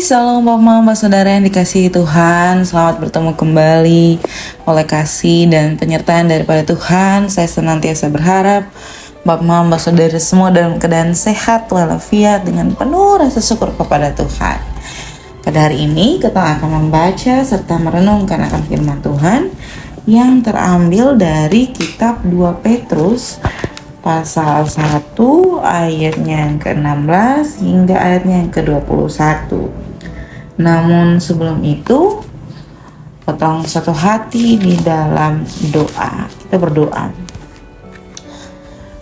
Shalom Mama Saudara yang dikasihi Tuhan. Selamat bertemu kembali oleh kasih dan penyertaan daripada Tuhan. Saya senantiasa berharap Mama Saudara semua dalam keadaan sehat walafiat dengan penuh rasa syukur kepada Tuhan. Pada hari ini kita akan membaca serta merenungkan akan firman Tuhan yang terambil dari kitab 2 Petrus pasal 1 ayatnya yang ke-16 hingga ayatnya yang ke-21. Namun sebelum itu, potong satu hati di dalam doa. Kita berdoa.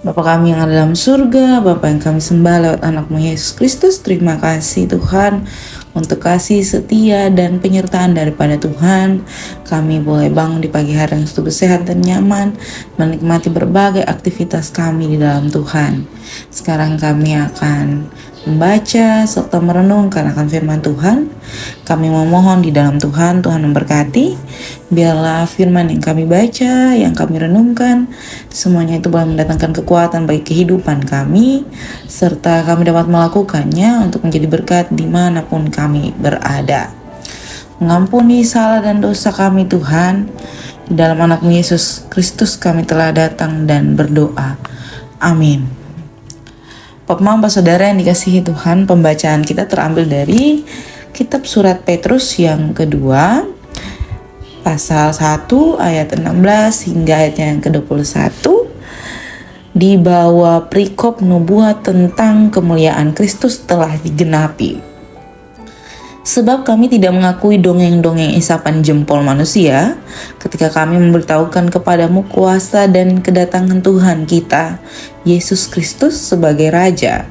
Bapa kami yang ada dalam surga, Bapa yang kami sembah lewat anakmu Yesus Kristus, terima kasih Tuhan untuk kasih setia dan penyertaan daripada Tuhan. Kami boleh bangun di pagi hari yang sungguh sehat dan nyaman, menikmati berbagai aktivitas kami di dalam Tuhan. Sekarang kami akan membaca serta merenungkan akan firman Tuhan. Kami memohon di dalam Tuhan memberkati. Biarlah firman yang kami baca, yang kami renungkan, semuanya itu boleh mendatangkan kekuatan bagi kehidupan kami, serta kami dapat melakukannya untuk menjadi berkat dimanapun kami berada. Mengampuni salah dan dosa kami Tuhan. Di dalam anakmu Yesus Kristus kami telah datang dan berdoa. Amin. Bapak Saudara yang dikasihi Tuhan, pembacaan kita terambil dari kitab surat Petrus yang kedua, pasal 1 ayat 16 hingga ayatnya yang ke-21, di bawah perikop nubuat tentang kemuliaan Kristus telah digenapi. Sebab kami tidak mengakui dongeng-dongeng isapan jempol manusia ketika kami memberitahukan kepadamu kuasa dan kedatangan Tuhan kita, Yesus Kristus sebagai Raja.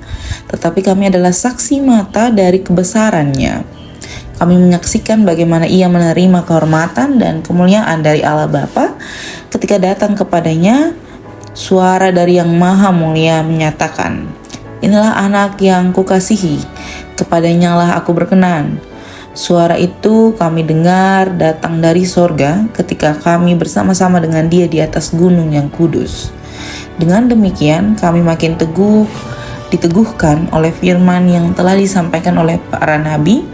Tetapi kami adalah saksi mata dari kebesarannya. Kami menyaksikan bagaimana ia menerima kehormatan dan kemuliaan dari Allah Bapa ketika datang kepadanya suara dari yang maha mulia menyatakan, "Inilah anak yang kukasihi, kepadanya lah aku berkenan." Suara itu kami dengar datang dari sorga ketika kami bersama-sama dengan dia di atas gunung yang kudus. Dengan demikian kami makin diteguhkan oleh firman yang telah disampaikan oleh para nabi.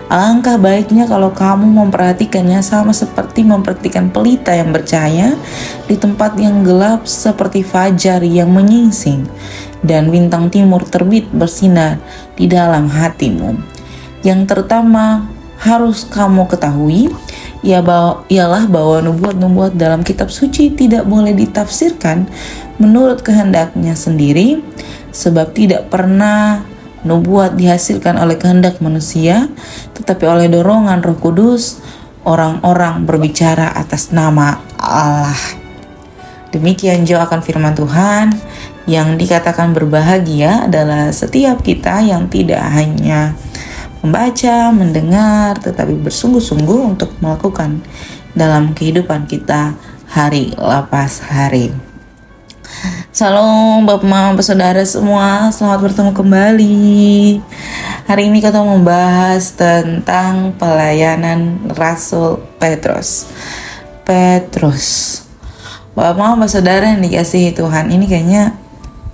Alangkah baiknya kalau kamu memperhatikannya sama seperti memperhatikan pelita yang bercahaya di tempat yang gelap seperti fajar yang menyingsing dan bintang timur terbit bersinar di dalam hatimu. Yang terutama harus kamu ketahui ialah bahwa nubuat-nubuat dalam kitab suci tidak boleh ditafsirkan menurut kehendaknya sendiri, sebab tidak pernah nubuat dihasilkan oleh kehendak manusia, tetapi oleh dorongan Roh Kudus orang-orang berbicara atas nama Allah. Demikian jauh akan firman Tuhan. Yang dikatakan berbahagia adalah setiap kita yang tidak hanya membaca, mendengar, tetapi bersungguh-sungguh untuk melakukan dalam kehidupan kita hari lepas hari. Shalom Bapak Saudara semua, selamat bertemu kembali. Hari ini kita membahas tentang pelayanan Rasul Petrus. Bapak Saudara yang dikasihi Tuhan, ini kayaknya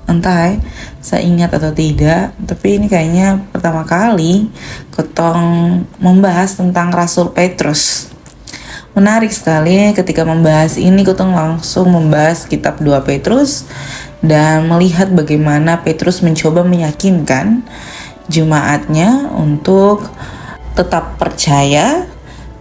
entah saya ingat atau tidak, tapi ini kayaknya pertama kali ketong membahas tentang Rasul Petrus. Menarik sekali ketika membahas ini, ketong langsung membahas kitab 2 Petrus dan melihat bagaimana Petrus mencoba meyakinkan jemaatnya untuk tetap percaya,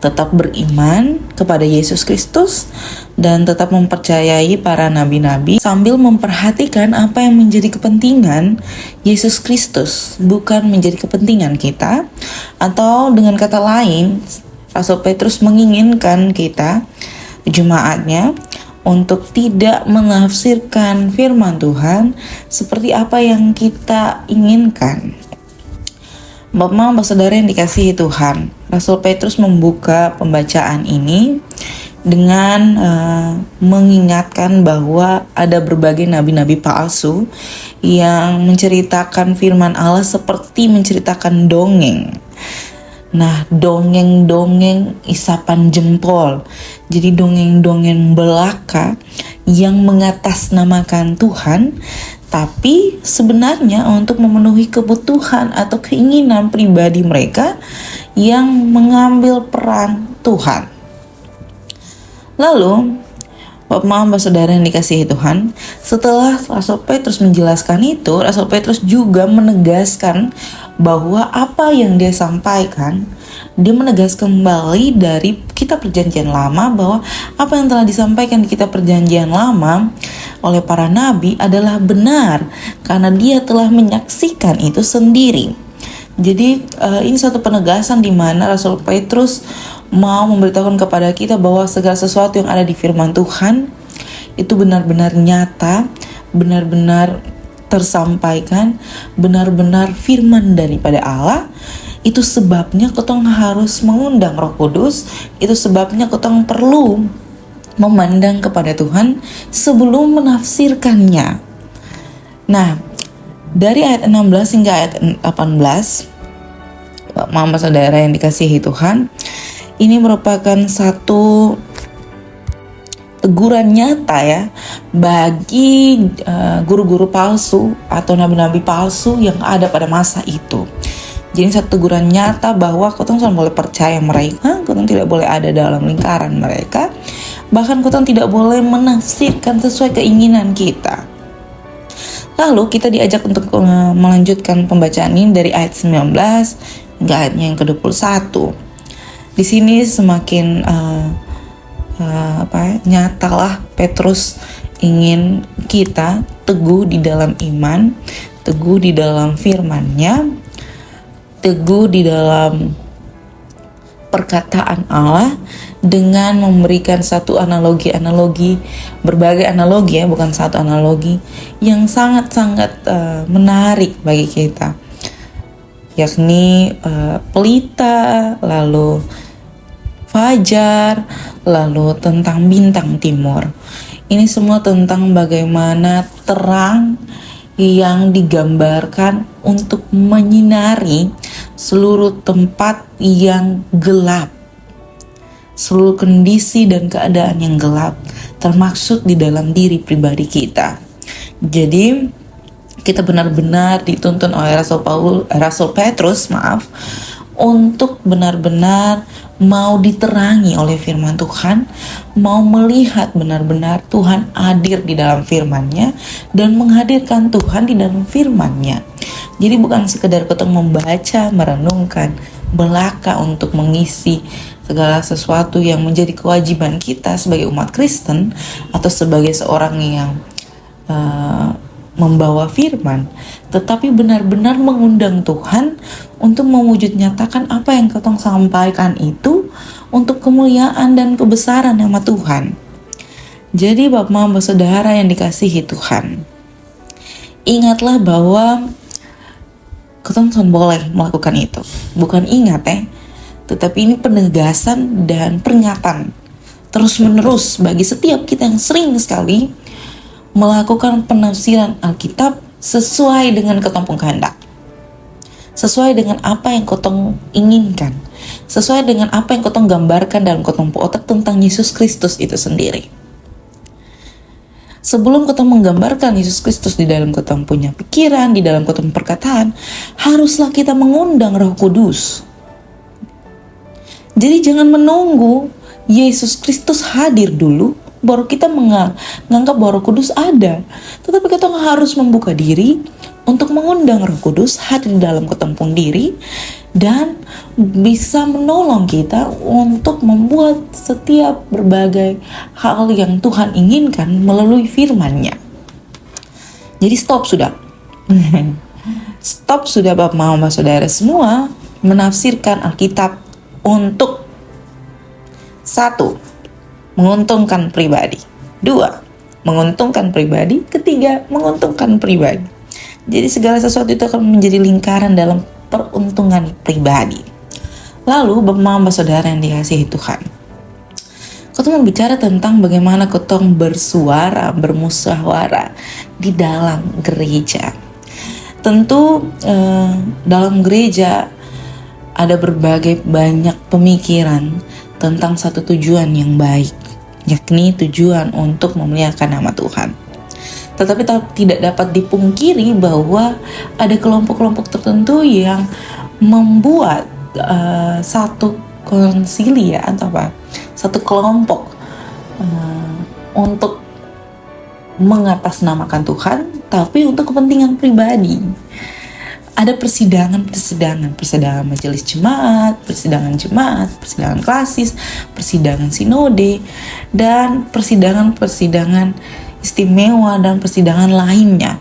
tetap beriman kepada Yesus Kristus, dan tetap mempercayai para nabi-nabi sambil memperhatikan apa yang menjadi kepentingan Yesus Kristus, bukan menjadi kepentingan kita. Atau dengan kata lain, Rasul Petrus menginginkan kita, jemaatnya, untuk tidak menafsirkan firman Tuhan seperti apa yang kita inginkan. Bapak Saudara yang dikasihi Tuhan, Rasul Petrus membuka pembacaan ini dengan mengingatkan bahwa ada berbagai nabi-nabi palsu yang menceritakan firman Allah seperti menceritakan dongeng. Nah, dongeng-dongeng isapan jempol. Jadi dongeng-dongeng belaka yang mengatasnamakan Tuhan, tapi sebenarnya untuk memenuhi kebutuhan atau keinginan pribadi mereka yang mengambil peran Tuhan. Lalu, Bapak Mama Saudara yang dikasihi Tuhan, setelah Rasul Petrus menjelaskan itu, Rasul Petrus juga menegaskan bahwa apa yang dia sampaikan, dia menegaskan kembali dari kitab perjanjian lama bahwa apa yang telah disampaikan di kitab perjanjian lama oleh para nabi adalah benar karena dia telah menyaksikan itu sendiri. Jadi ini satu penegasan di mana Rasul Petrus mau memberitahukan kepada kita bahwa segala sesuatu yang ada di firman Tuhan itu benar-benar nyata, benar-benar tersampaikan, benar-benar firman daripada Allah. Itu sebabnya kita harus mengundang Roh Kudus, itu sebabnya kita perlu memandang kepada Tuhan sebelum menafsirkannya. Nah, dari ayat 16 hingga ayat 18, Mama Saudara yang dikasihi Tuhan, ini merupakan satu teguran nyata ya bagi guru-guru palsu atau nabi-nabi palsu yang ada pada masa itu. Jadi satu teguran nyata bahwa kita tidak boleh percaya mereka, kita tidak boleh ada dalam lingkaran mereka, bahkan kita tidak boleh menafsirkan sesuai keinginan kita. Lalu kita diajak untuk melanjutkan pembacaan ini dari ayat 19 hingga ayatnya yang ke-21. Di sini semakin nyatalah Petrus ingin kita teguh di dalam iman, teguh di dalam firman-Nya, teguh di dalam perkataan Allah dengan memberikan satu analogi, berbagai analogi ya, bukan satu analogi yang sangat-sangat menarik bagi kita, yakni pelita, lalu fajar, lalu tentang bintang timur. Ini semua tentang bagaimana terang yang digambarkan untuk menyinari seluruh tempat yang gelap, seluruh kondisi dan keadaan yang gelap, termaksud di dalam diri pribadi kita. Jadi kita benar-benar dituntun oleh Rasul Petrus untuk benar-benar mau diterangi oleh firman Tuhan, mau melihat benar-benar Tuhan hadir di dalam firman-Nya dan menghadirkan Tuhan di dalam firman-Nya. Jadi bukan sekedar kita membaca, merenungkan, belaka untuk mengisi segala sesuatu yang menjadi kewajiban kita sebagai umat Kristen atau sebagai seorang yang membawa firman, tetapi benar-benar mengundang Tuhan untuk mewujud nyatakan apa yang kita sampaikan itu untuk kemuliaan dan kebesaran nama Tuhan. Jadi Bapak Mama Saudara yang dikasihi Tuhan, ingatlah bahwa kita boleh melakukan itu. Bukan ingat tetapi ini penegasan dan peringatan terus-menerus bagi setiap kita yang sering sekali melakukan penafsiran Alkitab sesuai dengan ketempung kehendak, sesuai dengan apa yang kotong inginkan, sesuai dengan apa yang kotong gambarkan dalam ketempung otak tentang Yesus Kristus itu sendiri. Sebelum kotong menggambarkan Yesus Kristus di dalam kotong punya pikiran, di dalam kotong perkataan, haruslah kita mengundang Roh Kudus. Jadi jangan menunggu Yesus Kristus hadir dulu baru kita menganggap bahwa Roh Kudus ada. Tetapi kita harus membuka diri untuk mengundang Roh Kudus hadir di dalam ketempung diri dan bisa menolong kita untuk membuat setiap berbagai hal yang Tuhan inginkan melalui firman-Nya. Jadi stop sudah. Stop sudah Bapak Mama Saudara semua menafsirkan Alkitab untuk 1. menguntungkan pribadi. 2. menguntungkan pribadi. 3. menguntungkan pribadi. Jadi segala sesuatu itu akan menjadi lingkaran dalam peruntungan pribadi. Lalu Bapak Saudara yang dikasihi Tuhan, kita mau bicara tentang bagaimana kita bersuara, bermusyawarah di dalam gereja. Tentu dalam gereja ada berbagai banyak pemikiran tentang satu tujuan yang baik, yakni tujuan untuk memuliakan nama Tuhan. Tetapi tidak dapat dipungkiri bahwa ada kelompok-kelompok tertentu yang membuat satu konsili ya, atau apa, satu kelompok untuk mengatasnamakan Tuhan, tapi untuk kepentingan pribadi. Ada persidangan majelis jemaat, persidangan klasis, persidangan sinode, dan persidangan istimewa dan persidangan lainnya.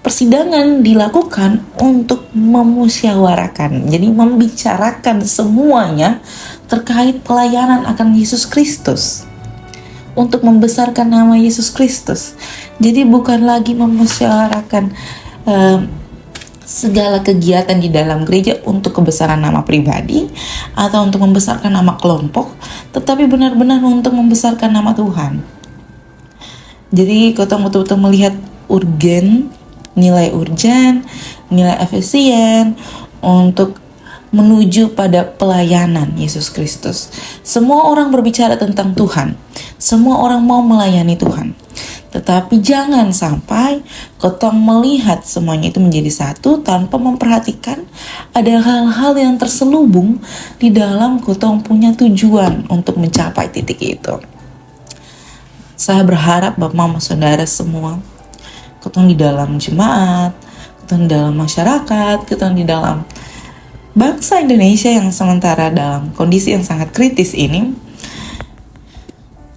Persidangan dilakukan untuk memusyawarakan, jadi membicarakan semuanya terkait pelayanan akan Yesus Kristus, untuk membesarkan nama Yesus Kristus. Jadi bukan lagi memusyawarakan segala kegiatan di dalam gereja untuk kebesaran nama pribadi atau untuk membesarkan nama kelompok, tetapi benar-benar untuk membesarkan nama Tuhan. Jadi kita betul-betul melihat nilai urgen, nilai efisien untuk menuju pada pelayanan Yesus Kristus. Semua orang berbicara tentang Tuhan, semua orang mau melayani Tuhan. Tetapi jangan sampai kita melihat semuanya itu menjadi satu tanpa memperhatikan ada hal-hal yang terselubung di dalam kita punya tujuan untuk mencapai titik itu. Saya berharap Bapak Mama Saudara semua, kita di dalam jemaat, kita di dalam masyarakat, kita di dalam bangsa Indonesia yang sementara dalam kondisi yang sangat kritis ini,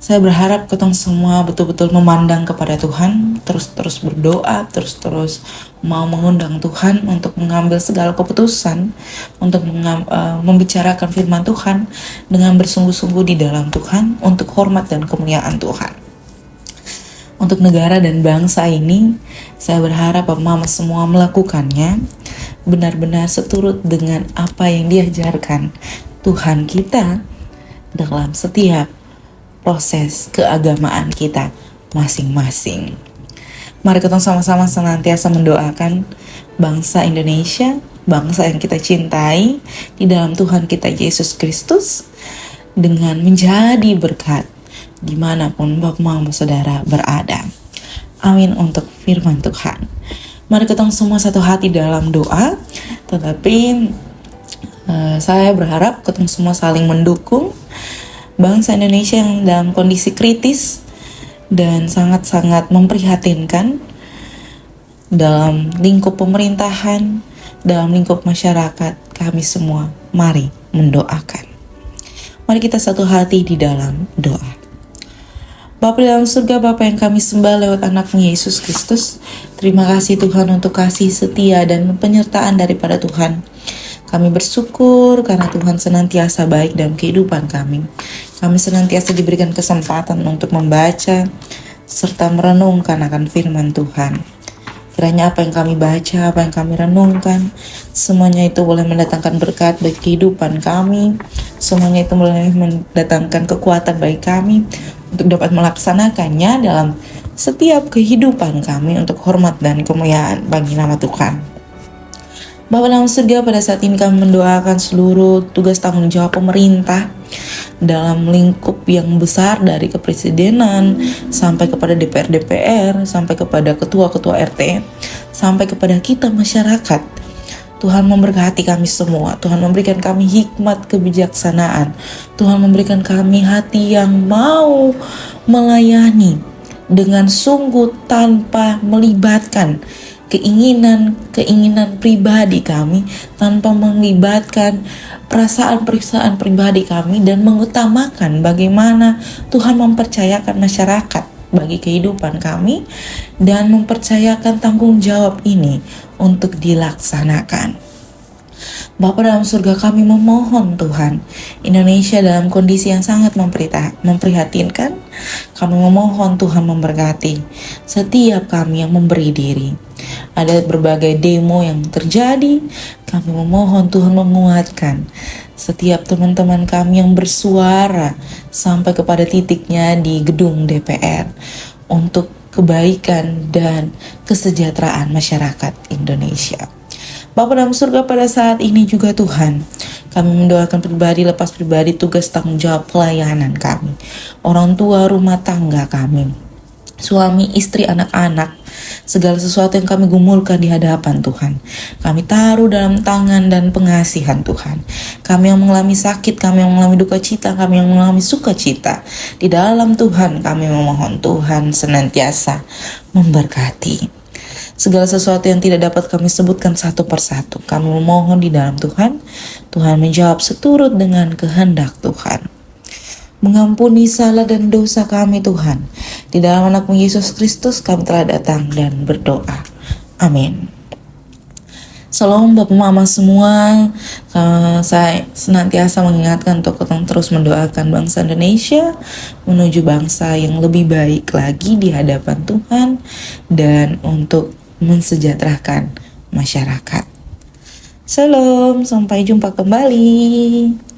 saya berharap kita semua betul-betul memandang kepada Tuhan, terus-terus berdoa, terus-terus mau mengundang Tuhan untuk mengambil segala keputusan, untuk membicarakan firman Tuhan dengan bersungguh-sungguh di dalam Tuhan, untuk hormat dan kemuliaan Tuhan. Untuk negara dan bangsa ini, saya berharap Bapak Mama semua melakukannya benar-benar seturut dengan apa yang diajarkan Tuhan kita dalam setiap proses keagamaan kita masing-masing. Mari kita sama-sama senantiasa mendoakan bangsa Indonesia, bangsa yang kita cintai di dalam Tuhan kita Yesus Kristus, dengan menjadi berkat dimanapun Bapak Mama Saudara berada. Amin untuk firman Tuhan. Mari kita semua satu hati dalam doa. Tetapi saya berharap kita semua saling mendukung bangsa Indonesia yang dalam kondisi kritis dan sangat-sangat memprihatinkan dalam lingkup pemerintahan, dalam lingkup masyarakat. Kami semua mari mendoakan. Mari kita satu hati di dalam doa. Bapa di dalam surga, Bapa yang kami sembah lewat anak-Mu Yesus Kristus, terima kasih Tuhan untuk kasih setia dan penyertaan daripada Tuhan. Kami bersyukur karena Tuhan senantiasa baik dalam kehidupan kami. Kami senantiasa diberikan kesempatan untuk membaca serta merenungkan akan firman Tuhan. Kiranya apa yang kami baca, apa yang kami renungkan, semuanya itu boleh mendatangkan berkat bagi kehidupan kami. Semuanya itu boleh mendatangkan kekuatan bagi kami untuk dapat melaksanakannya dalam setiap kehidupan kami untuk hormat dan kemuliaan bagi nama Tuhan. Bapa dalam surga, pada saat ini kami mendoakan seluruh tugas tanggung jawab pemerintah dalam lingkup yang besar, dari kepresidenan sampai kepada DPR, sampai kepada ketua-ketua RT, sampai kepada kita masyarakat. Tuhan memberkati kami semua. Tuhan memberikan kami hikmat kebijaksanaan. Tuhan memberikan kami hati yang mau melayani dengan sungguh tanpa melibatkan keinginan pribadi kami, tanpa melibatkan perasaan pribadi kami, dan mengutamakan bagaimana Tuhan mempercayakan masyarakat bagi kehidupan kami dan mempercayakan tanggung jawab ini untuk dilaksanakan. Bapa dalam surga, kami memohon Tuhan, Indonesia dalam kondisi yang sangat memprihatinkan. Kami memohon Tuhan memberkati setiap kami yang memberi diri. Ada berbagai demo yang terjadi. Kami memohon Tuhan menguatkan setiap teman-teman kami yang bersuara sampai kepada titiknya di gedung DPR untuk kebaikan dan kesejahteraan masyarakat Indonesia. Bapa dalam surga, pada saat ini juga Tuhan, kami mendoakan pribadi lepas pribadi tugas tanggung jawab pelayanan kami, orang tua rumah tangga kami, suami, istri, anak-anak, Segala sesuatu yang kami gumulkan di hadapan Tuhan, kami taruh dalam tangan dan pengasihan Tuhan. Kami yang mengalami sakit, kami yang mengalami duka cita, kami yang mengalami sukacita, di dalam Tuhan kami memohon Tuhan senantiasa memberkati. Segala sesuatu yang tidak dapat kami sebutkan satu persatu, kami memohon di dalam Tuhan. Tuhan menjawab seturut dengan kehendak Tuhan. Mengampuni salah dan dosa kami Tuhan. Di dalam anak-Mu Yesus Kristus kami telah datang dan berdoa. Amin. Salam Bapak Mama semua. Saya senantiasa mengingatkan untuk terus mendoakan bangsa Indonesia menuju bangsa yang lebih baik lagi di hadapan Tuhan dan untuk mensejahterakan masyarakat. Salam, sampai jumpa kembali.